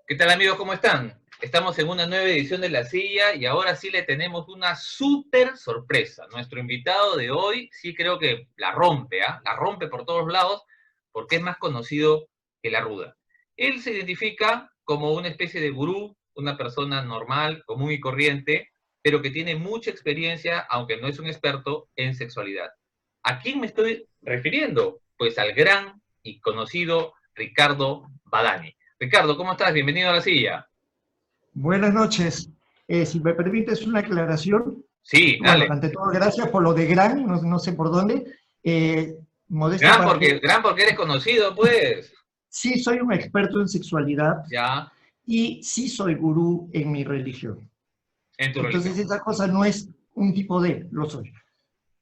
¿Qué tal, amigos? ¿Cómo están? Estamos en una nueva edición de La Silla y ahora sí le tenemos una súper sorpresa. Nuestro invitado de hoy sí creo que la rompe, ¿ah? La rompe por todos lados porque es más conocido que la ruda. Él se identifica como una especie de gurú, una persona normal, común y corriente, pero que tiene mucha experiencia, aunque no es un experto, en sexualidad. ¿A quién me estoy refiriendo? Pues al gran y conocido Ricardo Badani. Ricardo, ¿cómo estás? Bienvenido a La Silla. Buenas noches. Si me permites una aclaración, Sí, bueno, dale. ante todo, gracias por lo de gran, no sé por dónde. Modestia aparte, Gran porque eres conocido, pues. sí soy un experto en sexualidad Ya, y sí soy gurú en mi religión. en tu religión. Entonces, esa cosa no es un tipo de, lo soy.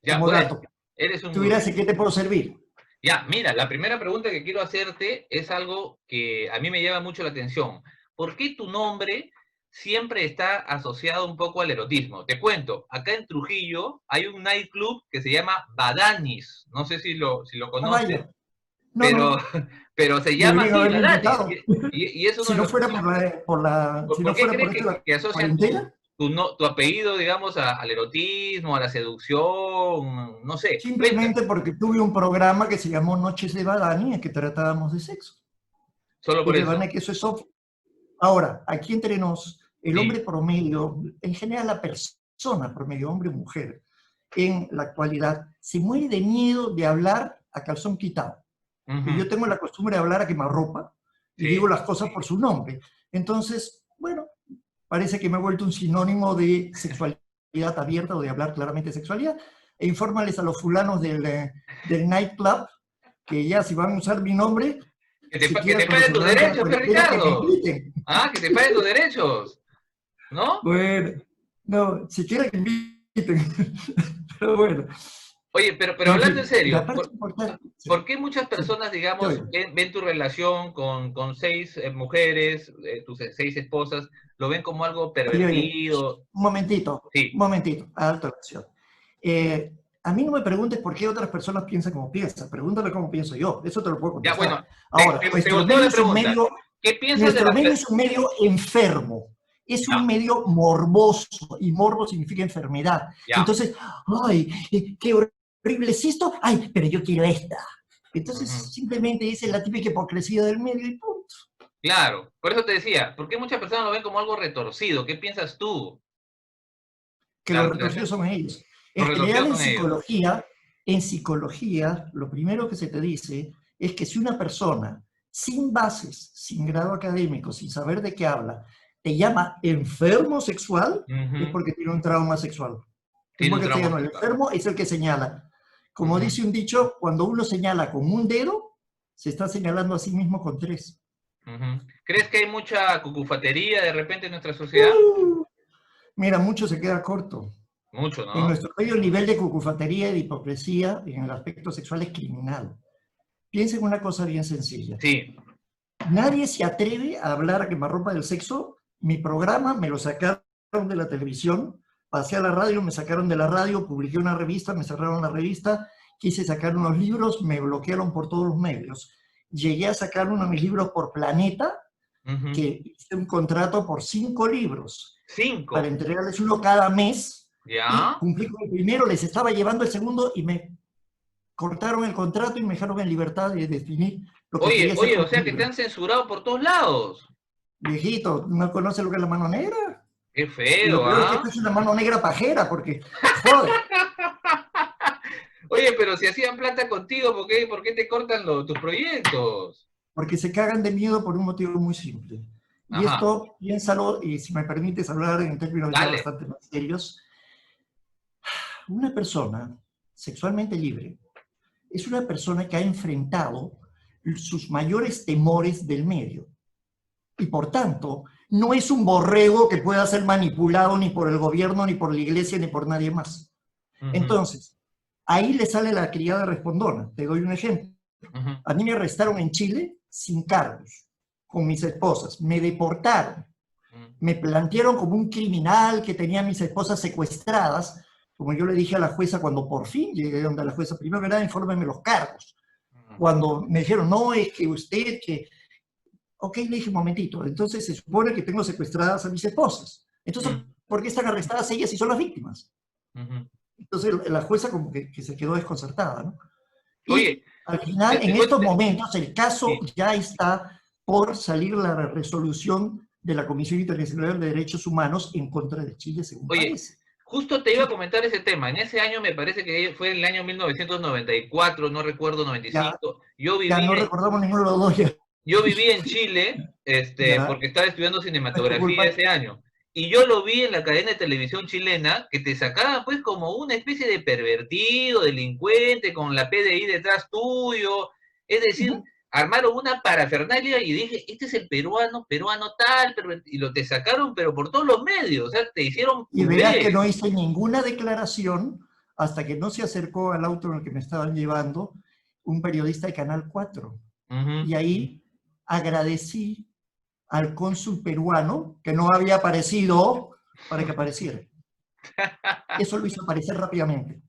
Ya, Como pues, dato, eres un tú gurú. dirás, ¿en qué te puedo servir? Ya, mira, la primera pregunta que quiero hacerte es algo que a mí me llama mucho la atención. ¿Por qué tu nombre siempre está asociado un poco al erotismo? Te cuento, acá en Trujillo hay un nightclub que se llama Badanis. No sé si lo Ah, conoces, vaya. No, pero, no, pero se llama deberían así, haberme Badanis. invitado. Y es uno Si de no los fuera por sitios. si no ¿Por qué fuera crees por esto de la que asocian cuarentena, tu apellido, digamos, al erotismo, a la seducción? No sé, cuéntame, simplemente porque tuve un programa que se llamó Noches de Badani, en que tratábamos de sexo. solo Y por de verdad eso. que eso es obvio. Ahora, aquí entre nos, el hombre Sí. promedio, en general la persona promedio, hombre o mujer, en la actualidad, se muere de miedo de hablar a calzón quitado. Y Ujú. yo tengo la costumbre de hablar a quemarropa y digo Sí. las cosas por su nombre. Entonces, bueno, parece que me he vuelto un sinónimo de sexualidad abierta o de hablar claramente de sexualidad. E infórmales a los fulanos del nightclub que ya si van a usar mi nombre, Que siquiera te cuando paguen se tus levante la derechos, pues, cuarentena, que me Ricardo. inviten. Ah, que te paguen tus derechos, ¿no? Bueno, no, siquiera que inviten. Pero bueno, Oye, pero en hablando en fin, la serio, parte importante, ¿por sí, qué muchas sí, personas, te digamos, oigo. ven tu relación con seis mujeres, tus seis esposas, lo ven como algo Oye, pervertido? un Sí, momentito, alta acción. A mí no me preguntes por qué otras personas piensan como piensan, pregúntame cómo pienso yo, eso te lo puedo ya, bueno, contestar. Ahora, te volteo la pregunta. ¿Qué piensas de nuestro las medio personas? es un medio enfermo, es un Ya, medio morboso, y morbo significa enfermedad. ya. Entonces, ay, qué horrible es esto, ay, pero yo quiero esta. Entonces, Ujú. simplemente esa es la típica hipocresía del medio y punto. Claro, por eso te decía, ¿por qué muchas personas lo ven como algo retorcido? ¿Qué piensas tú? Que La los relación, retorcidos son ellos. los En general, retorcidos son ellos. en psicología, lo primero que se te dice es que si una persona sin bases, sin grado académico, sin saber de qué habla, te llama enfermo sexual, es Ujú. porque tiene un trauma sexual. En Tiene buen un trauma castellano, el sexual. enfermo es el que señala. Como Ujú, dice un dicho, cuando uno señala con un dedo, se está señalando a sí mismo con tres. ujú. ¿Crees que hay mucha cucufatería de repente en nuestra sociedad? ¡Uh! Mira, mucho se queda corto. Mucho, En ¿no? nuestro medio, el nivel de cucufatería y de hipocresía en el aspecto sexual es criminal. Piensen una cosa bien sencilla. Sí. Nadie se atreve a hablar a quemarropa del sexo. Mi programa me lo sacaron de la televisión, pasé a la radio, me sacaron de la radio, publiqué una revista, me cerraron la revista, quise sacar unos libros, me bloquearon por todos los medios. Llegué a sacar uno de mis libros por Planeta, Ujú. que hice un contrato por 5 libros para 5. entregarles uno cada mes y ¿Ya? cumplí con el primero, les estaba llevando el segundo y me cortaron el contrato y me dejaron en libertad de definir lo que Oye, quería hacer oye, con o mi sea que te libro. han censurado por todos lados. Viejito, ¿no conoce lo que es la mano negra? Qué Y lo feo, peor es que esta ¿ah? es una mano negra pajera, porque, joder, Oye, pero si hacían plata contigo, por qué te cortan tus proyectos? porque se cagan de miedo por un motivo muy simple. Y Ajá, esto, piénsalo, y si me permites hablar en términos ya dale. bastante más serios, una persona sexualmente libre es una persona que ha enfrentado sus mayores temores del medio. Y por tanto, no es un borrego que pueda ser manipulado ni por el gobierno, ni por la iglesia, ni por nadie más. Ujú, Entonces, ahí le sale la criada respondona. Te doy un ejemplo. ujú, A mí me arrestaron en Chile sin cargos, con mis esposas. Me deportaron. ujú, Me plantearon como un criminal que tenía a mis esposas secuestradas, como yo le dije a la jueza cuando por fin llegué donde la jueza, primero que nada, infórmeme los cargos. ujú. Cuando me dijeron, no, es que usted, que Ok, le dije, un momentito, entonces se supone que tengo secuestradas a mis esposas. Entonces, Mm, ¿por qué están arrestadas ellas si son las víctimas? ujú. Entonces la jueza como que se quedó desconcertada, ¿no? Oye, Y al final, te en cuento, estos momentos, el caso sí. ya está por salir la resolución de la Comisión Internacional de Derechos Humanos en contra de Chile, según Oye, parece. justo te iba a Sí, comentar ese tema. En ese año me parece que fue el año 1994, no recuerdo, ya, 95. ya no recordamos ninguno de los dos ya. Yo viví en Chile, Ya, porque estaba estudiando no es tu cinematografía culpa. ese año. Y yo lo vi en la cadena de televisión chilena, que te sacaban pues como una especie de pervertido, delincuente, con la PDI detrás tuyo. Es decir, Ujú. armaron una parafernalia y dije, este es el peruano, peruano tal, y lo te sacaron, pero por todos los medios, o sea, te hicieron Y verás que puré. no hice ninguna declaración hasta que no se acercó al auto en el que me estaban llevando un periodista de Canal 4. Ujú. Y ahí agradecí al cónsul peruano que no había aparecido para que apareciera. Eso lo hizo aparecer rápidamente.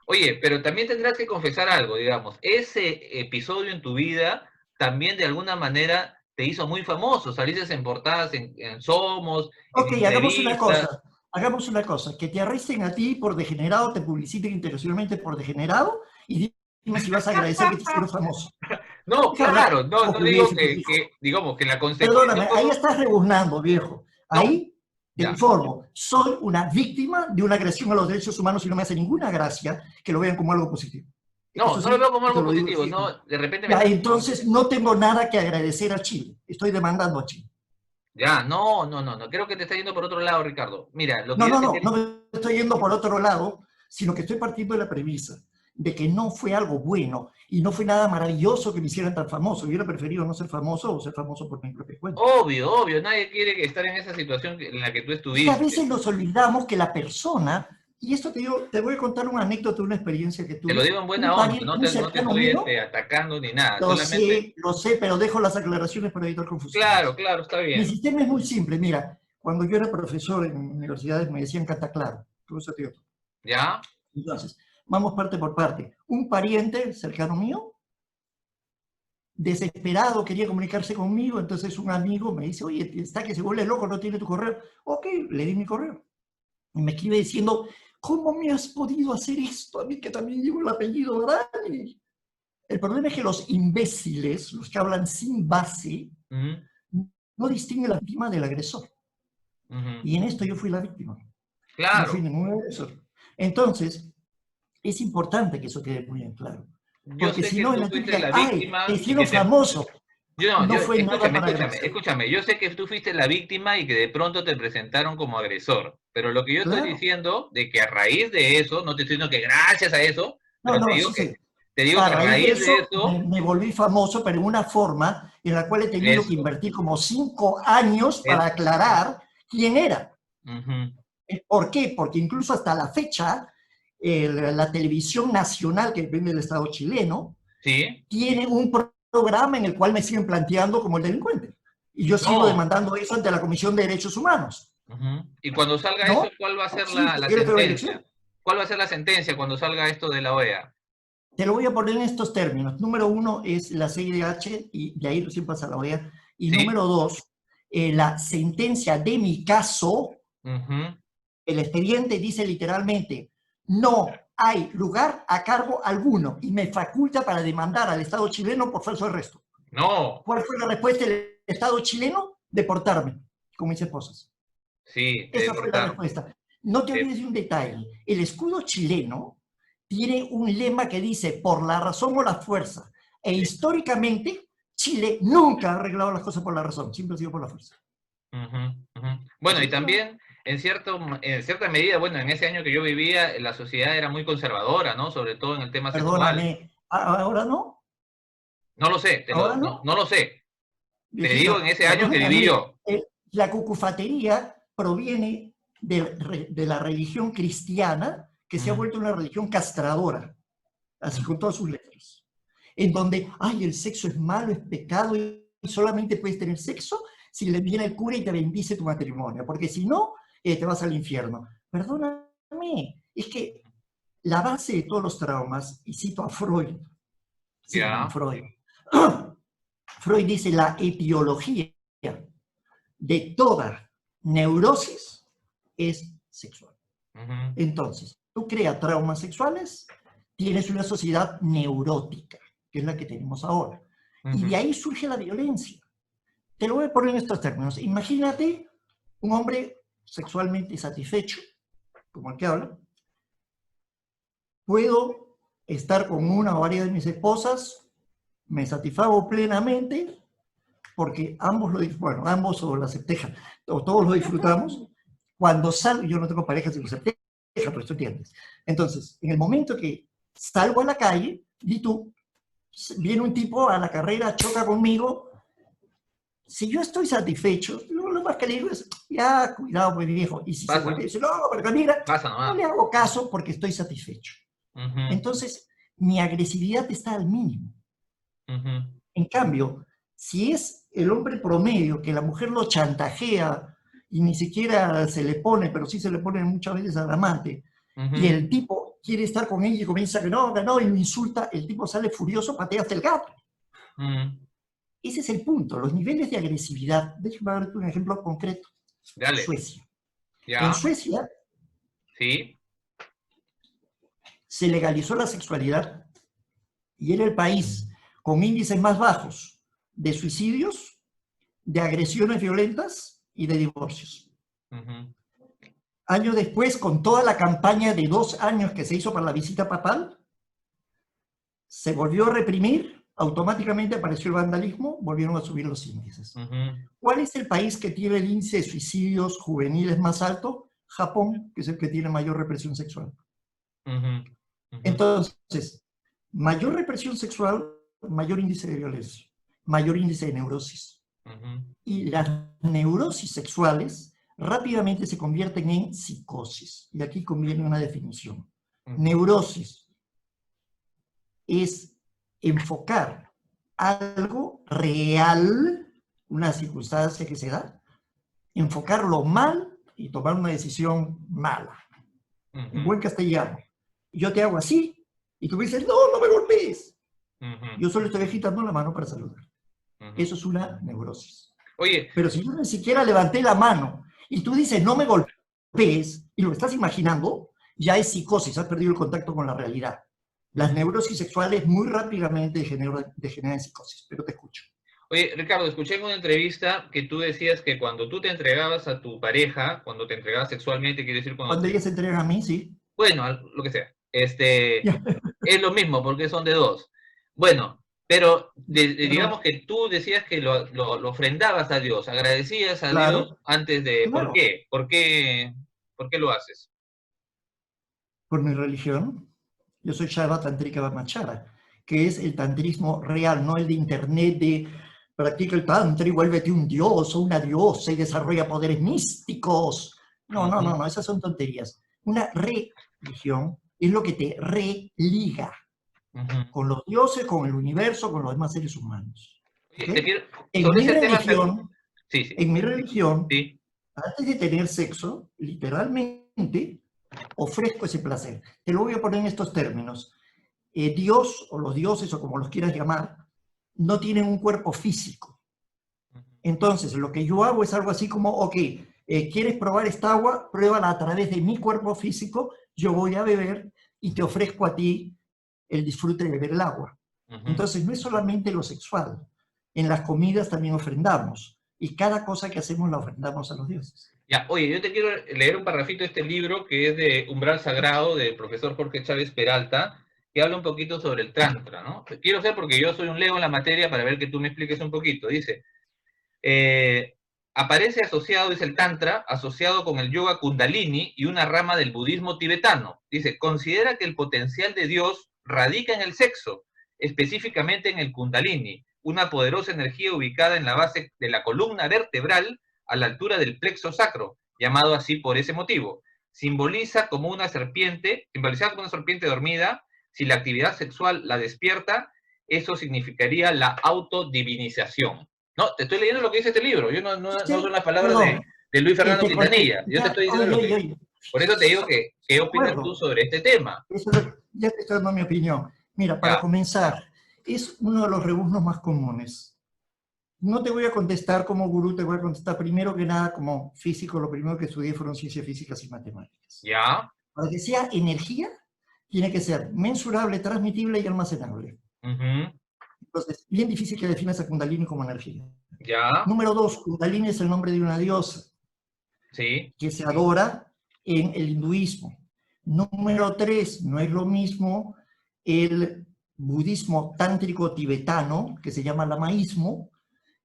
Oye, pero también tendrás que confesar algo, digamos, ese episodio en tu vida también de alguna manera te hizo muy famoso, saliste en portadas en Somos, en Ok, entrevistas. hagamos una cosa, que te arresten a ti por degenerado, te publiciten internacionalmente por degenerado y dime si vas a agradecer que te hicieron famoso. No, Déjame claro, no, como no que digo hubiese tu hijo. digamos, que la consecuencia Perdóname, fue, ahí estás rebuznando, viejo. no, Ahí te ya. informo, soy una víctima de una agresión a los derechos humanos y no me hace ninguna gracia que lo vean como algo positivo. No, Eso no lo veo sí, como te algo lo digo positivo, así. no, de repente me Ya, estás... entonces no tengo nada que agradecer a Chile. Estoy demandando a Chile. Ya, no, no, no, no, creo que te está yendo por otro lado, Ricardo. Mira, lo que No, yo no, te no, no quería... me estoy yendo por otro lado, sino que estoy partiendo de la premisa de que no fue algo bueno y no fue nada maravilloso que me hicieran tan famoso. Yo hubiera preferido no ser famoso o ser famoso por mi propia cuenta. Obvio, obvio, nadie quiere estar en esa situación en la que tú Es que a estuviste. veces nos olvidamos que la persona, y esto te digo, te voy a contar una anécdota, una experiencia que Te lo tuve, digo en un buena onda, pariente muy no te cercano estoy mío, atacando ni nada, solamente, lo sé, pero dejo las aclaraciones para evitar claro, confusiones. claro, está Mi bien. sistema es muy simple, mira, cuando yo era profesor en universidades me decían canta claro, eso te digo. ¿Ya? Entonces, vamos parte por parte. Un pariente cercano mío, desesperado, quería comunicarse conmigo, entonces un amigo me dice, oye, está que se vuelve loco, no tiene tu correo. Ok, le di mi correo. Y me escribe diciendo, ¿cómo me has podido hacer esto? A mí que también llevo el apellido Dani. El problema es que los imbéciles, los que hablan sin base, Ujú, no distinguen la víctima del agresor. ujú. Y en esto yo fui la víctima. No fui Claro, ningún agresor. Entonces, es importante que eso quede muy en claro. yo Porque sé si que no, en tú la fuiste típica, la ay, te víctima y hicieron que te... famoso. Yo no, No yo, fue nada escúchame, para escúchame, agradecer. escúchame, yo sé que tú fuiste la víctima y que de pronto te presentaron como agresor, pero lo que yo estoy Claro. diciendo, de que a raíz de eso, no te estoy diciendo que gracias a eso, No, pero no, sí, sí. te digo A que a raíz de raíz de eso eso, me volví famoso, pero en una forma en la cual he tenido que eso, invertir como 5 años para es, aclarar quién era. ujú, ¿Por qué? Porque incluso hasta la fecha, la televisión nacional que depende del Estado chileno sí, tiene un programa en el cual me siguen planteando como el delincuente. Y yo sigo no, demandando eso ante la Comisión de Derechos Humanos. ujú. Y cuando salga eso, ¿No? ¿cuál va a ser Sí, la ¿quieres que lo sentencia? dirección? ¿Cuál va a ser la sentencia cuando salga esto de la OEA? Te lo voy a poner en estos términos. Número uno es la CIDH y de ahí recién pasa la OEA. Y ¿Sí? número dos, la sentencia de mi caso, Ujú. el expediente dice literalmente, no hay lugar a cargo alguno y me faculta para demandar al Estado chileno por falso arresto. No, ¿Cuál fue la respuesta del Estado chileno? Deportarme con mis esposas. sí, te Esa fue la deportaron. respuesta. No te Te- olvides de un detalle. El escudo chileno tiene un lema que dice, por la razón o la fuerza. E sí. históricamente, Chile nunca ha arreglado las cosas por la razón, siempre ha sido por la fuerza. Ujú, ujú. Bueno, Así y de claro. también, en cierta medida, bueno, en ese año que yo vivía, la sociedad era muy conservadora, ¿no? Sobre todo en el tema sexual. Perdóname, ahora no, No lo sé, ahora no, no. no lo sé. Te digo Viejito, en ese año que perdóname a viví mí. yo. La cucufatería proviene de la religión cristiana que se ha Ujú. vuelto una religión castradora, así Ujú. con todas sus letras. En donde, ay, el sexo es malo, es pecado y solamente puedes tener sexo si le viene el cura y te bendice tu matrimonio, porque si no, te vas al infierno. Perdóname, es que la base de todos los traumas, y cito a Freud, Sigmund Ya. Freud, Freud dice la etiología de toda neurosis es sexual. Entonces, tú creas traumas sexuales, tienes una sociedad neurótica, que es la que tenemos ahora. Y de ahí surge la violencia. Te lo voy a poner en estos términos. Imagínate un hombre sexualmente satisfecho, como el que habla. Puedo estar con una o varias de mis esposas, me satisfago plenamente, porque ambos ambos o la septeja, o todos lo disfrutamos. Cuando salgo, yo no tengo pareja sin septeja, pero tú entiendes. Entonces, en el momento que salgo a la calle, y tú, viene un tipo a la carrera, choca conmigo, si yo estoy satisfecho, lo más que le digo es, ya, cuidado, pues viejo. Y si se vuelve y dice, no, pero mira, no le hago caso porque estoy satisfecho. Entonces, mi agresividad está al mínimo. En cambio, si es el hombre promedio que la mujer lo chantajea y ni siquiera se le pone, pero sí se le pone muchas veces al amante, y el tipo quiere estar con ella y comienza que no, y lo insulta, el tipo sale furioso, patea hasta el gato. Ese es el punto, los niveles de agresividad. Déjame darte un ejemplo concreto. Dale. Suecia. Ya. En Suecia sí. Se legalizó la sexualidad y era el país con índices más bajos de suicidios, de agresiones violentas y de divorcios. Años después, con toda la campaña de 2 años que se hizo para la visita papal, se volvió a reprimir, automáticamente apareció el vandalismo, volvieron a subir los índices. ¿Cuál es el país que tiene el índice de suicidios juveniles más alto? Japón, que es el que tiene mayor represión sexual. Entonces, mayor represión sexual, mayor índice de violencia, mayor índice de neurosis. Y las neurosis sexuales rápidamente se convierten en psicosis. Y aquí conviene una definición. Neurosis es enfocar algo real, una circunstancia que se da, enfocarlo mal y tomar una decisión mala. En buen castellano. Yo te hago así, y tú me dices, no, no me golpees. Yo solo estoy agitando la mano para saludar. Eso es una neurosis. Oye. Pero si yo ni siquiera levanté la mano, y tú dices, no me golpees, y lo estás imaginando, ya es psicosis, has perdido el contacto con la realidad. Las neurosis sexuales muy rápidamente degeneran en psicosis, pero te escucho. Oye, Ricardo, escuché en una entrevista que tú decías que cuando tú te entregabas a tu pareja, cuando te entregabas sexualmente, quiere decir cuando ella se entrega a mí, sí. Bueno, lo que sea. Es lo mismo, porque son de dos. Bueno, pero digamos que tú decías que lo ofrendabas a Dios, agradecías a Dios antes de... Claro. ¿Por qué lo haces? Por mi religión. Yo soy Shaiva Tantrika Brahmachara, que es el tantrismo real, no el de internet de practica el tantra y vuélvete un dios o una diosa y desarrolla poderes místicos. No, esas son tonterías. Una religión es lo que te religa con los dioses, con el universo, con los demás seres humanos. ¿Okay? En mi religión, antes de tener sexo, literalmente, ofrezco ese placer. Te lo voy a poner en estos términos. Dios, o los dioses, o como los quieras llamar, no tienen un cuerpo físico. Entonces, lo que yo hago es algo así como, ok, ¿quieres probar esta agua? Pruébala a través de mi cuerpo físico, yo voy a beber y te ofrezco a ti el disfrute de beber el agua. Entonces, no es solamente lo sexual. En las comidas también ofrendamos. Y cada cosa que hacemos la ofrendamos a los dioses. Ya, oye, yo te quiero leer un parrafito de este libro que es de Umbral Sagrado del profesor Jorge Chávez Peralta, que habla un poquito sobre el Tantra, ¿no? Quiero ser porque yo soy un lego en la materia para ver que tú me expliques un poquito. Dice, aparece asociado, dice el Tantra, asociado con el yoga Kundalini y una rama del budismo tibetano. Dice, considera que el potencial de Dios radica en el sexo, específicamente en el Kundalini, una poderosa energía ubicada en la base de la columna vertebral a la altura del plexo sacro, llamado así por ese motivo. Simbolizada como una serpiente dormida. Si la actividad sexual la despierta, eso significaría la autodivinización. No, te estoy leyendo lo que dice este libro. Yo no son las palabras de Luis Fernando Quintanilla. Yo te estoy diciendo lo que... Por eso te digo que, ¿qué opinas tú sobre este tema? Ya te estoy dando mi opinión. Mira, para comenzar, es uno de los rebuznos más comunes. No te voy a contestar como gurú, te voy a contestar primero que nada como físico. Lo primero que estudié fueron ciencias físicas y matemáticas. ¿Ya? Para que sea energía, tiene que ser mensurable, transmitible y almacenable. Ujú. Entonces, bien difícil que definas a Kundalini como energía. ¿Ya? Número 2, Kundalini es el nombre de una diosa Sí. que se adora en el hinduismo. Número 3, no es lo mismo el budismo tántrico tibetano, que se llama lamaísmo,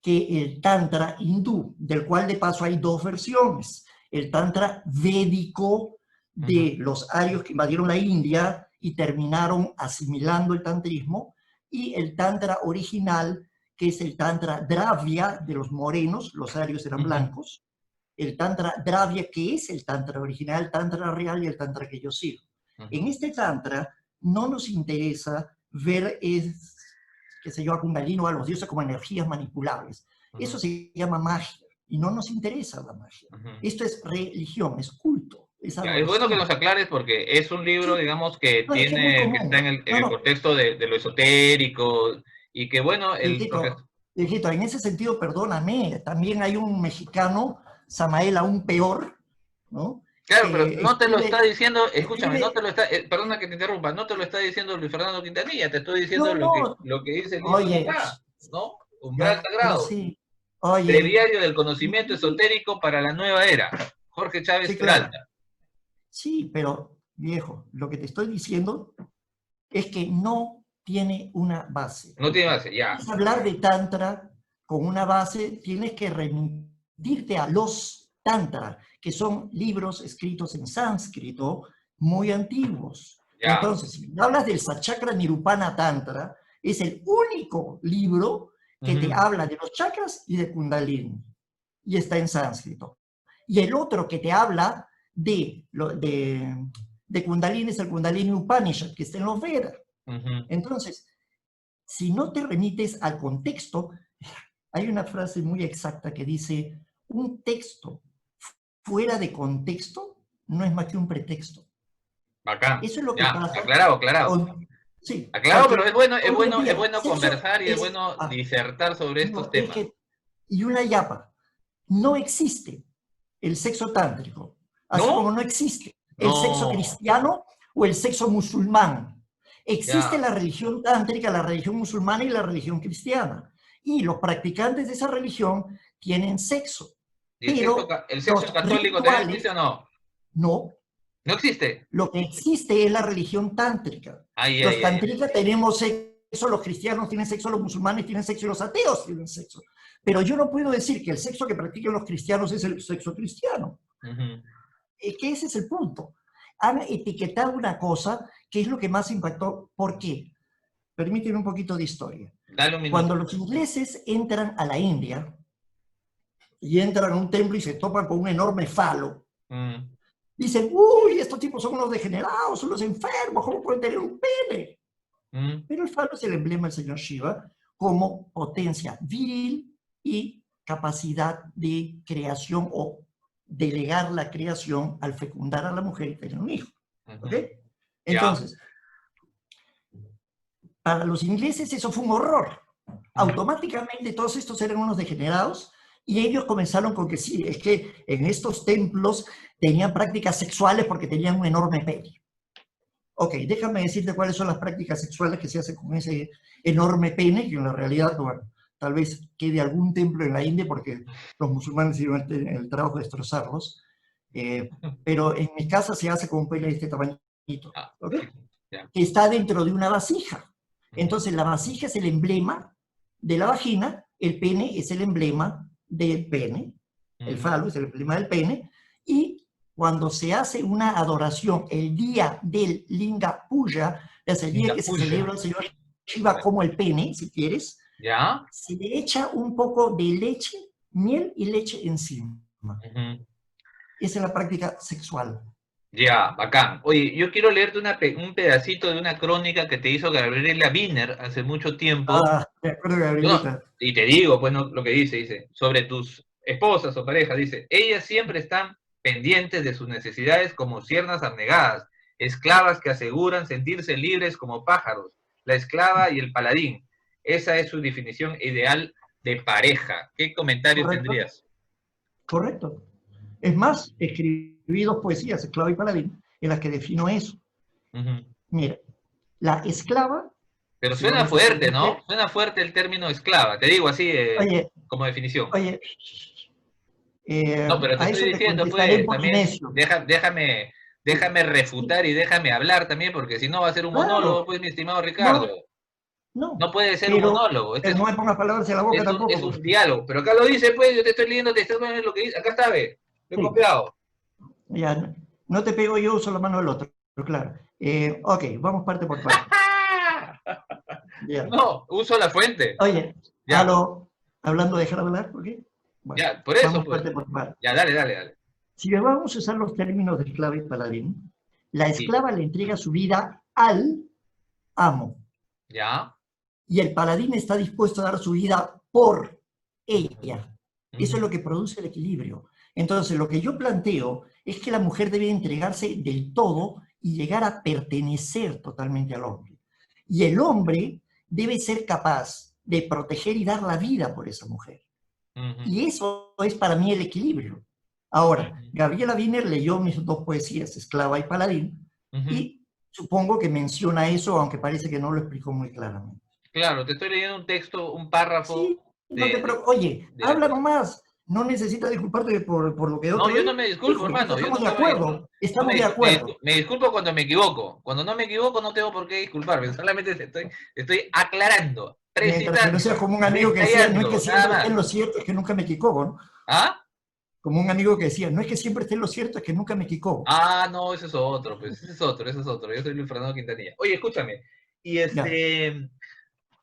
que el tantra hindú, del cual de paso hay dos versiones. El tantra védico de los arios que invadieron la India y terminaron asimilando el tantrismo, y el tantra original, que es el tantra Dravya de los morenos, los arios eran blancos, el tantra Dravya, que es el tantra original, el tantra real y el tantra que yo sigo. En este tantra no nos interesa ver, qué sé yo, a Kundalini o a los dioses como energías manipulables. Eso se llama magia y no nos interesa la magia. Esto es religión, es culto, es Ya, es bueno que adoración. nos aclares porque es un libro, Sí, digamos, que no, es que es muy tiene, que está común. en No, el no, contexto de lo esotérico y que, bueno, el profesor... hijito, en ese sentido, perdóname, también hay un mexicano, Samael aún peor, ¿no? Claro, pero Que no te lo está diciendo, escúchame, no te escribe, lo está, perdona que te interrumpa, no te lo está diciendo Luis Fernando Quintanilla, te estoy diciendo no, no, lo que dice el libro de oye, acá, ¿no? Umbral ya, pero Sagrado, sí, oye, Breviario del Conocimiento Esotérico para la Nueva Era, Jorge Chávez sí, claro, Peralta. sí, pero viejo, lo que te estoy diciendo es que no tiene una base. No tiene base, ya. Quieres hablar de Tantra con una base, tienes que remitirte a los Tantra, que son libros escritos en sánscrito muy antiguos. Ya. Entonces, si hablas del Sachakra Nirupana Tantra, es el único libro que te habla de los chakras y de Kundalini, y está en sánscrito. Y el otro que te habla de Kundalini es el Kundalini Upanishad, que está en los Vedas. Entonces, si no te remites al contexto, hay una frase muy exacta que dice, un texto fuera de contexto no es más que un pretexto. Bacán. Eso es lo que Ya, pasa aclarado, aclarado. con... Sí, Aclarado, pero porque hoy en es día, bueno sexo conversar y es es... bueno disertar sobre estos no, es temas. que... Y una yapa, no existe el sexo tántrico, así ¿No? como no existe el sexo No. cristiano o el sexo musulmán. Existe Ya. la religión tántrica, la religión musulmana y la religión cristiana. Y los practicantes de esa religión tienen sexo, ¿Y pero el sexo los católico también existe o rituales no? no. No existe. Lo que existe es la religión tántrica. Ay, Los ay, ay, ay. tántricas tenemos sexo, los cristianos tienen sexo, los musulmanes tienen sexo y los ateos tienen sexo. Pero yo no puedo decir que el sexo que practican los cristianos es el sexo cristiano. Es que ese es el punto. Han etiquetado una cosa que es lo que más impactó. ¿Por qué? Permíteme un poquito de historia. Dale un minuto. Cuando los ingleses entran a la India y entran a un templo y se topan con un enorme falo, dicen, uy, estos tipos son unos degenerados, son los enfermos, ¿cómo pueden tener un pene? Pero el falo es el emblema del señor Shiva como potencia viril y capacidad de creación o delegar la creación al fecundar a la mujer y tener un hijo. ¿Ok? Entonces, para los ingleses eso fue un horror. Automáticamente todos estos eran unos degenerados y ellos comenzaron con que sí, es que en estos templos tenían prácticas sexuales porque tenían un enorme pene. Ok, déjame decirte cuáles son las prácticas sexuales que se hacen con ese enorme pene, que en la realidad, bueno, tal vez quede algún templo en la India porque los musulmanes hicieron el trabajo de destrozarlos, pero en mi casa se hace con un pene de este tamañito, ¿ok? Que está dentro de una vasija. Entonces la vasija es el emblema de la vagina, el pene es el emblema del pene, el falo es el emblema del pene, y cuando se hace una adoración el día del Linga Puja, es el día que se celebra al señor Shiva como el pene, si quieres, se le echa un poco de leche, miel y leche encima. Esa es la práctica sexual. Ya, bacán. Oye, yo quiero leerte un pedacito de una crónica que te hizo Gabriela Wiener hace mucho tiempo. Ah, de acuerdo, Gabrielita. Y te digo, pues, lo que dice, sobre tus esposas o parejas, dice, ellas siempre están pendientes de sus necesidades como ciernas abnegadas, esclavas que aseguran sentirse libres como pájaros, la esclava y el paladín. Esa es su definición ideal de pareja. ¿Qué comentarios ¿Correcto? tendrías? Correcto. Es más, escribí dos poesías, Esclava y Paladín, en las que defino eso. Ujú. Mira, la esclava, Pero su suena nombre fuerte, propiamente, ¿no? Suena fuerte el término esclava, te digo así oye, como definición. oye, No, pero te a estoy eso te diciendo, contestaré en pues, también polinesio. déjame Sí, refutar y déjame hablar también, porque si no va a ser un claro, monólogo, pues, mi estimado Ricardo. no, no, No puede ser un monólogo, pero no me pongas palabras en la boca es tampoco, un pues. diálogo. Pero acá lo dice, pues, yo te estoy leyendo, te estoy viendo lo que dice. Acá está, ve, lo he Sí, copiado. ya, no te pego yo, uso la mano del otro, pero claro. Ok, vamos parte por parte. Ya. No, uso la fuente. Oye, Ya, hablando de dejar hablar, ¿ok? Bueno, ya, por eso, vamos pues. parte por parte. Ya, dale, dale, dale. Si vamos a usar los términos de esclava y paladín, la Sí, esclava le entrega su vida al amo ya. y el paladín está dispuesto a dar su vida por Ujú, ella. Eso es ujú, lo que produce el equilibrio. Entonces, lo que yo planteo es que la mujer debe entregarse del todo y llegar a pertenecer totalmente al hombre. Y el hombre debe ser capaz de proteger y dar la vida por esa mujer. ujú, Y eso es para mí el equilibrio. Ahora, ujú, Gabriela Wiener leyó mis dos poesías, Esclava y Paladín, ujú. y supongo que menciona eso, aunque parece que no lo explicó muy claramente. Claro, te estoy leyendo un texto, un párrafo Sí, no te de, preocupes. Oye, de la habla poesía. nomás. No necesitas disculparte por lo que No, otro yo no me disculpo, dijo, porque hermano, yo estamos de nunca me disculpo. acuerdo. Estamos de acuerdo. Me disculpo cuando me equivoco. Cuando no me equivoco no tengo por qué disculparme. Solamente estoy aclarando, Mientras que no seas precisando, como un amigo que decía, no es que detallando, nada siempre esté en más. lo cierto, es que nunca me equivoco, ¿no? ¿Ah? Como un amigo que decía, no es que siempre esté en lo cierto, es que nunca me equivoco. Ah, no, ese es otro, pues, ese es otro, ese es otro. Yo soy Luis Fernando Quintanilla. Oye, escúchame. Y Ya,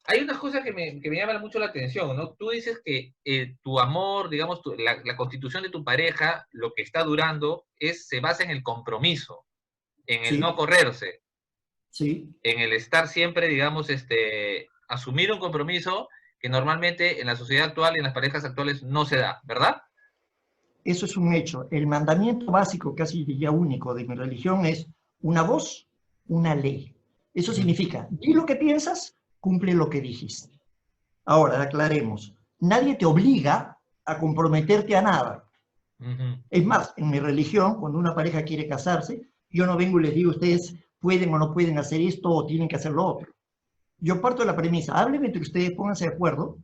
hay unas cosas que me llaman mucho la atención, ¿no? Tú dices que tu amor, digamos, la constitución de tu pareja, lo que está durando, se basa en el compromiso, en el no sí, correrse, sí. en el estar siempre, digamos, asumir un compromiso que normalmente en la sociedad actual y en las parejas actuales no se da, ¿verdad? Eso es un hecho. El mandamiento básico, casi diría único de mi religión es una voz, una ley. Eso Ujú, significa, di lo que piensas, cumple lo que dijiste. Ahora, aclaremos. Nadie te obliga a comprometerte a nada. ujú, Es más, en mi religión, cuando una pareja quiere casarse, yo no vengo y les digo a ustedes pueden o no pueden hacer esto o tienen que hacer lo otro. Yo parto de la premisa, hablen entre ustedes, pónganse de acuerdo,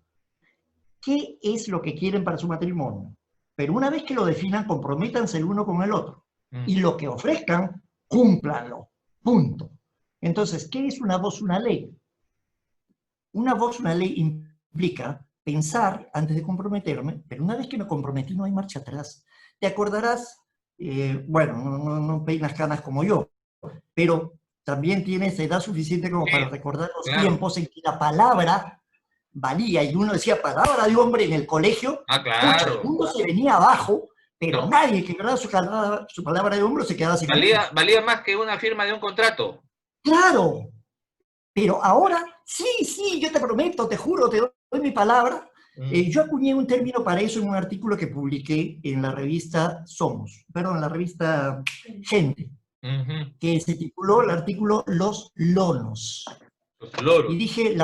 qué es lo que quieren para su matrimonio. Pero una vez que lo definan, comprométanse el uno con el otro. Y ujú, lo que ofrezcan, cúmplanlo. Punto. Entonces, ¿qué es una voz, una ley? Una voz, una ley implica pensar antes de comprometerme, pero una vez que me comprometí no hay marcha atrás. Te acordarás, bueno, no peinas canas como yo, pero también tienes edad suficiente como para sí, recordar los claro. tiempos en que la palabra valía y uno decía palabra de hombre en el colegio, Ah, pucha, el claro. mundo se venía abajo, pero No, nadie que verdad su palabra de hombre se quedaba sin amigos. valía más que una firma de un contrato. Claro, pero ahora, sí, sí, yo te prometo, te juro, te doy mi palabra. Mm, Yo acuñé un término para eso en un artículo que publiqué en la revista Somos, perdón, en la revista Gente, ujú. que se tituló el artículo Los Lonos. Los Y loros. dije,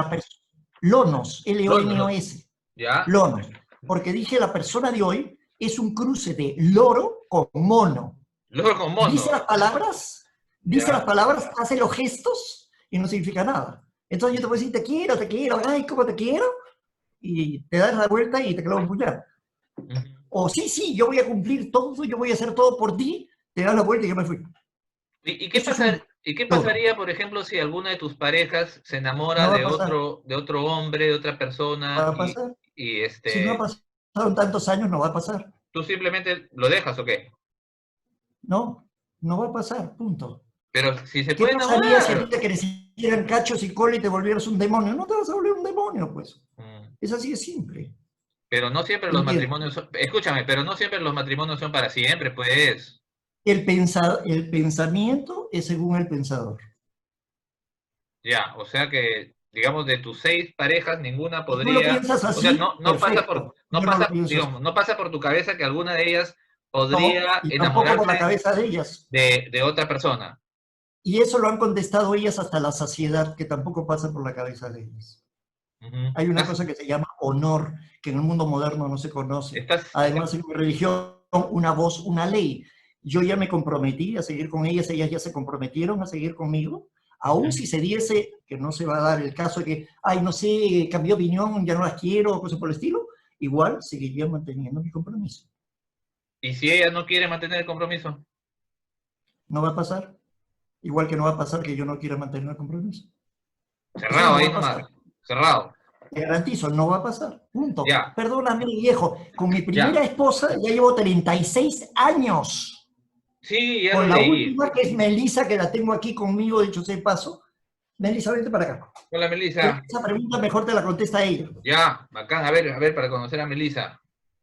Lonos, Loros, no. L-O-N-O-S, ¿Ya? Lonos, porque dije, la persona de hoy es un cruce de loro con mono. Loros con Dice mono. las palabras, Ya. hace los gestos y no significa nada. Entonces yo te voy a decir, te quiero, ay, cómo te quiero, y te das la vuelta y te clavo un puñal. Ujú. O sí, sí, yo voy a cumplir todo, yo voy a hacer todo por ti, te das la vuelta y yo me fui. Eso es un ¿Y qué loro. pasaría, por ejemplo, si alguna de tus parejas se enamora No va a pasar, de otro hombre, de otra no persona, va a pasar. y Si no ha pasado en tantos años, no va a pasar. tú simplemente lo dejas o qué? No, no va a pasar, punto. Pero si se ¿Qué puede pasaría si a ti enamorar. te crecieran cachos y cola y te volvieras un demonio? No te vas a volver un demonio, pues. Mm. Es así de simple. Pero no siempre los ¿Entiendes? matrimonios son, escúchame, pero no siempre los matrimonios son para siempre, pues. El pensamiento es según el pensador. Ya, o sea que, digamos, de tus 6 parejas, ninguna Si tú lo podría, piensas o sea, así, perfecto. Yo no lo pienso así. digamos, no pasa por tu cabeza que alguna de ellas No, podría y tampoco por la enamorarse cabeza de ellas. de otra persona. Y eso lo han contestado ellas hasta la saciedad, que tampoco pasa por la cabeza de ellas. Hay una cosa que se llama honor, que en el mundo moderno no se conoce. Además, en mi religión, una voz, una ley. Yo ya me comprometí a seguir con ellas ya se comprometieron a seguir conmigo. Aún si se diese, que no se va a dar el caso de que, ay, no sé, cambió de opinión, ya no las quiero, cosas por el estilo, igual seguiría manteniendo mi compromiso. ¿Y si ella no quiere mantener el compromiso? No va a pasar. Igual que no va a pasar que yo no quiera mantener el compromiso. Cerrado no ahí nomás. Cerrado. Te garantizo, no va a pasar. Punto. Ya. Perdóname, viejo. Con mi primera esposa ya llevo 36 años. Sí, ya Con lo la leí. última, que es Melissa, que la tengo aquí conmigo, dicho sea de paso. Melissa, vente para acá. Hola, Melissa. Esa pregunta mejor te la contesta ella. Ya, bacán. A ver, para conocer a Melissa.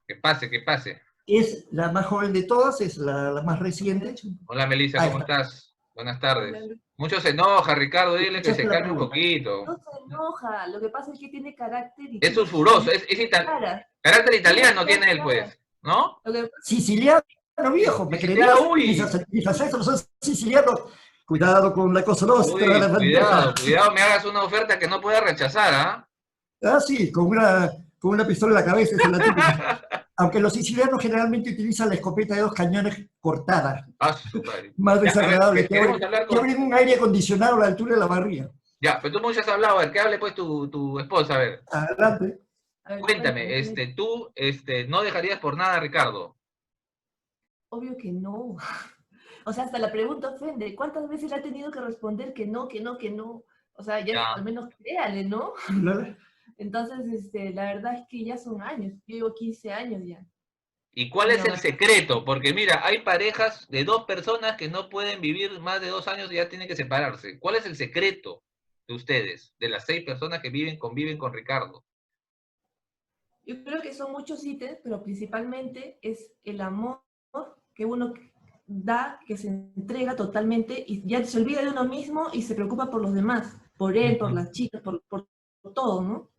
Que pase, que pase. Es la más joven de todas, es la más reciente. Hola, Melissa, ¿cómo estás? Buenas tardes. Mucho se enoja, Ricardo, dile que se calme un poquito. No se enoja, lo que pasa es que tiene carácter. Es sulfuroso, es carácter italiano tiene él, pues, ¿no? Siciliano, viejo, me creerías. Mis ancestros son sicilianos. Cuidado con la cosa nostra. Cuidado, me hagas una oferta que no pueda rechazar, ¿ah? Ah, sí, con una pistola en la cabeza, esa es la típica. Aunque los sicilianos generalmente utilizan la escopeta de 2 cañones cortada. Ah, super. Más desagradable. Que abren un aire acondicionado a la altura de la barriga. Ya, pero tú mucho has hablado, a ver, que hable pues tu esposa, a ver. Adelante. Cuéntame, tú, ¿no dejarías por nada a Ricardo? Obvio que no. O sea, hasta la pregunta ofende. ¿Cuántas veces le ha tenido que responder que no, que no, que no? O sea, ya. Al menos créale, ¿no? Entonces, la verdad es que ya son años. Yo llevo 15 años ya. ¿Y cuál es el secreto? Porque mira, hay parejas de 2 personas que no pueden vivir más de 2 años y ya tienen que separarse. ¿Cuál es el secreto de ustedes, de las 6 personas que conviven con Ricardo? Yo creo que son muchos ítems, pero principalmente es el amor que uno da, que se entrega totalmente y ya se olvida de uno mismo y se preocupa por los demás, por él, por las chicas, por todo, ¿no?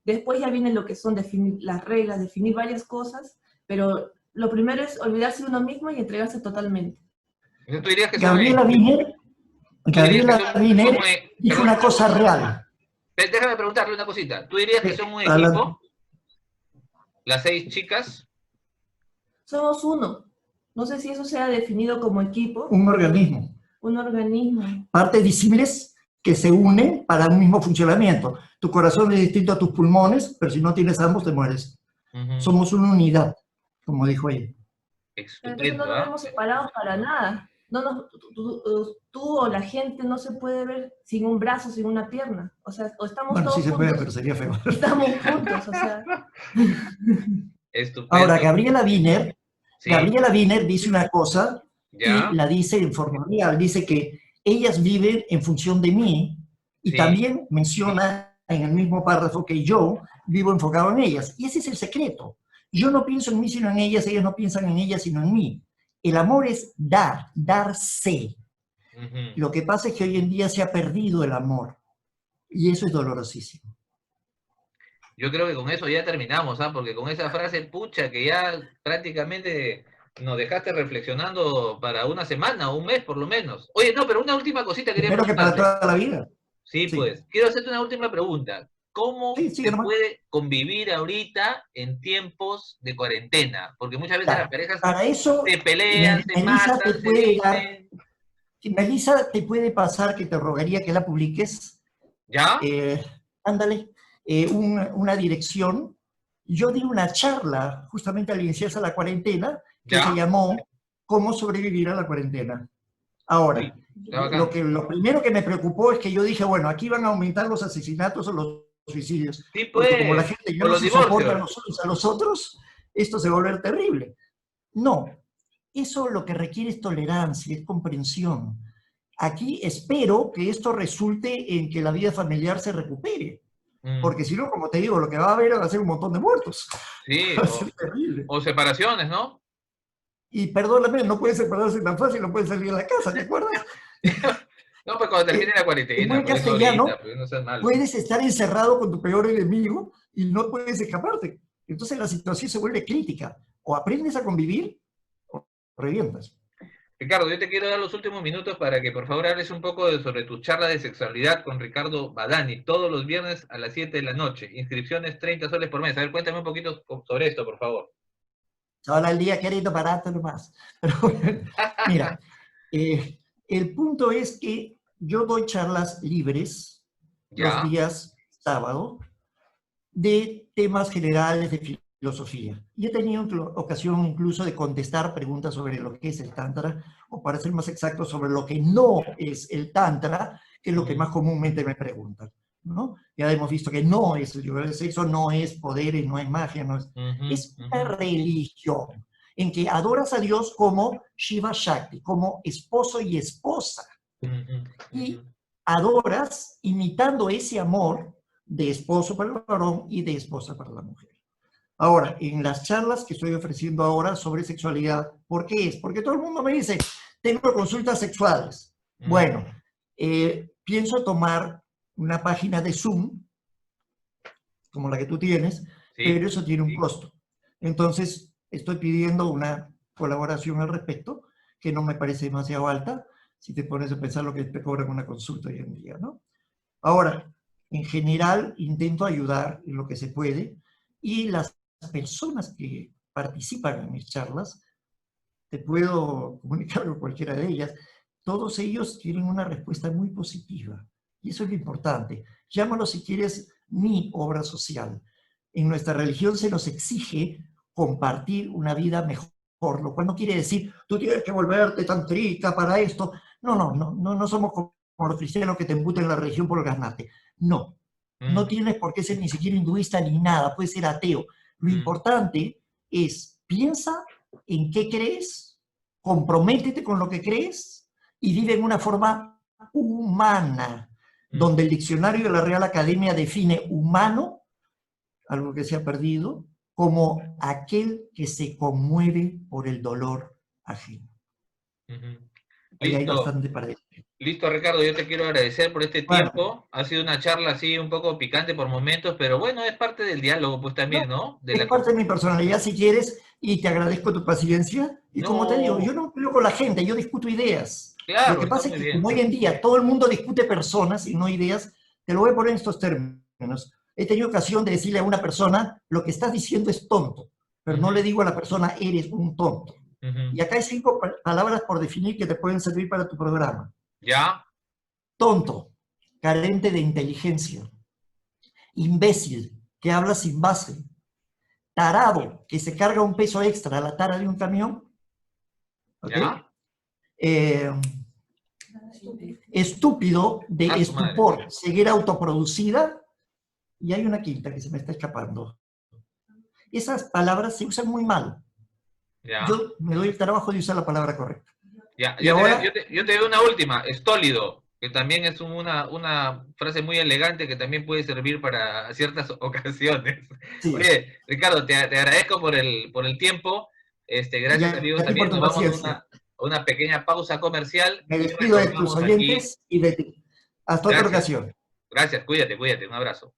Después ya viene lo que son definir las reglas, definir varias cosas, pero lo primero es olvidarse de uno mismo y entregarse totalmente. Entonces, ¿tú dirías que Gabriela Wiener dijo una cosa real. Déjame preguntarle una cosita. ¿Tú dirías que son un equipo? ¿Las 6 chicas? Somos uno. No sé si eso sea definido como equipo. Un organismo. Un organismo. Partes disímiles que se unen para un mismo funcionamiento. Tu corazón es distinto a tus pulmones, pero si no tienes ambos te mueres. Somos una unidad, como dijo ella. Entonces no nos vemos separados para nada. Tú o la gente no se puede ver sin un brazo, sin una pierna. O sea, o estamos todos sí se juntos. puede, pero sería feo. Estamos juntos, o sea. Estupendo. Ahora, Gabriela Wiener dice una cosa y la dice en forma real. Dice que ellas viven en función de mí y también menciona en el mismo párrafo que yo vivo enfocado en ellas. Y ese es el secreto. Yo no pienso en mí sino en ellas no piensan en ellas sino en mí. El amor es darse. Lo que pasa es que hoy en día se ha perdido el amor y eso es dolorosísimo. Yo creo que con eso ya terminamos, ¿ah? Porque con esa frase, pucha, que ya prácticamente nos dejaste reflexionando para una semana o un mes por lo menos. Oye, no, pero una última cosita quería preguntarte. Espero que para toda la vida. Sí, pues. Quiero hacerte una última pregunta. ¿Cómo se puede convivir ahorita en tiempos de cuarentena? Porque muchas veces las parejas se pelean, se matan, Melissa, te puede pasar que te rogaría que la publiques. ¿Ya? Ándale. Una dirección. Yo di una charla justamente al iniciarse la cuarentena que se llamó ¿Cómo sobrevivir a la cuarentena? Ahora, lo primero que me preocupó es que yo dije, bueno, aquí van a aumentar los asesinatos o los suicidios. Sí, pues, porque como la gente ya no se soporta a los otros, esto se va a volver terrible. No, eso lo que requiere es tolerancia, es comprensión. Aquí espero que esto resulte en que la vida familiar se recupere. Porque si no, como te digo, lo que va a haber va a ser un montón de muertos. Sí, va a ser terrible. O separaciones, ¿no? Y perdóname, no puedes separarse tan fácil, no puedes salir de la casa, ¿te acuerdas? No, pues cuando termine la cuarentena. En castellano, no puedes estar encerrado con tu peor enemigo y no puedes escaparte. Entonces la situación se vuelve crítica. O aprendes a convivir o revientas. Ricardo, yo te quiero dar los últimos minutos para que por favor hables un poco sobre tu charla de sexualidad con Ricardo Badani, todos los viernes a las 7 de la noche. Inscripciones 30 soles por mes. A ver, cuéntame un poquito sobre esto, por favor. Ahora el día querido barato nomás. Pero mira, el punto es que yo doy charlas libres los Ya. días sábado de temas generales de filosofía. Y he tenido ocasión incluso de contestar preguntas sobre lo que es el Tantra, o para ser más exacto, sobre lo que no es el Tantra, que es lo que más comúnmente me preguntan, ¿no? Ya hemos visto que no es el sexo, no es poder y no es magia, no es, es una religión en que adoras a Dios como Shiva Shakti, como esposo y esposa. Y adoras imitando ese amor de esposo para el varón y de esposa para la mujer. Ahora, en las charlas que estoy ofreciendo ahora sobre sexualidad, ¿por qué es? Porque todo el mundo me dice, tengo consultas sexuales. Bueno, pienso tomar una página de Zoom, como la que tú tienes, pero eso tiene un costo. Entonces, estoy pidiendo una colaboración al respecto, que no me parece demasiado alta, si te pones a pensar lo que te cobran una consulta hoy en día, ¿no? Ahora, en general, intento ayudar en lo que se puede, y las personas que participan en mis charlas, te puedo comunicar con cualquiera de ellas, todos ellos tienen una respuesta muy positiva. Y eso es lo importante. Llámalo, si quieres, mi obra social. En nuestra religión se nos exige compartir una vida mejor, lo cual no quiere decir, tú tienes que volverte tantrista para esto. No somos como los cristianos que te embuten la religión por el gaznate. No, no tienes por qué ser ni siquiera hinduista ni nada, puedes ser ateo. Lo importante es, piensa en qué crees, comprométete con lo que crees y vive en una forma humana, donde el diccionario de la Real Academia define humano, algo que se ha perdido, como aquel que se conmueve por el dolor ajeno. Ahí hay bastante para decir. Listo, Ricardo, yo te quiero agradecer por este tiempo. Ha sido una charla así un poco picante por momentos, pero bueno, es parte del diálogo, pues también, ¿no? Es parte de mi personalidad, si quieres, y te agradezco tu paciencia. Y como te digo, yo no peleo con la gente, yo discuto ideas. Claro, lo que pasa es que como hoy en día todo el mundo discute personas y no ideas, te lo voy a poner en estos términos. He tenido ocasión de decirle a una persona, lo que estás diciendo es tonto, pero no le digo a la persona, eres un tonto. Y acá hay 5 palabras por definir que te pueden servir para tu programa. ¿Ya? Tonto, carente de inteligencia. Imbécil, que habla sin base. Tarado, que se carga un peso extra a la tara de un camión. ¿Okay? Estúpido, de estupor, ceguera autoproducida. Y hay una quinta que se me está escapando. Esas palabras se usan muy mal. ¿Ya? Yo me doy el trabajo de usar la palabra correcta. Ya. Yo te doy una última, estólido, que también es una frase muy elegante que también puede servir para ciertas ocasiones. Sí. Oye, Ricardo, te agradezco por el tiempo. Gracias, amigos. También nos vamos a una pequeña pausa comercial. Me despido de tus oyentes y de ti. Hasta otra ocasión. Gracias, cuídate, un abrazo.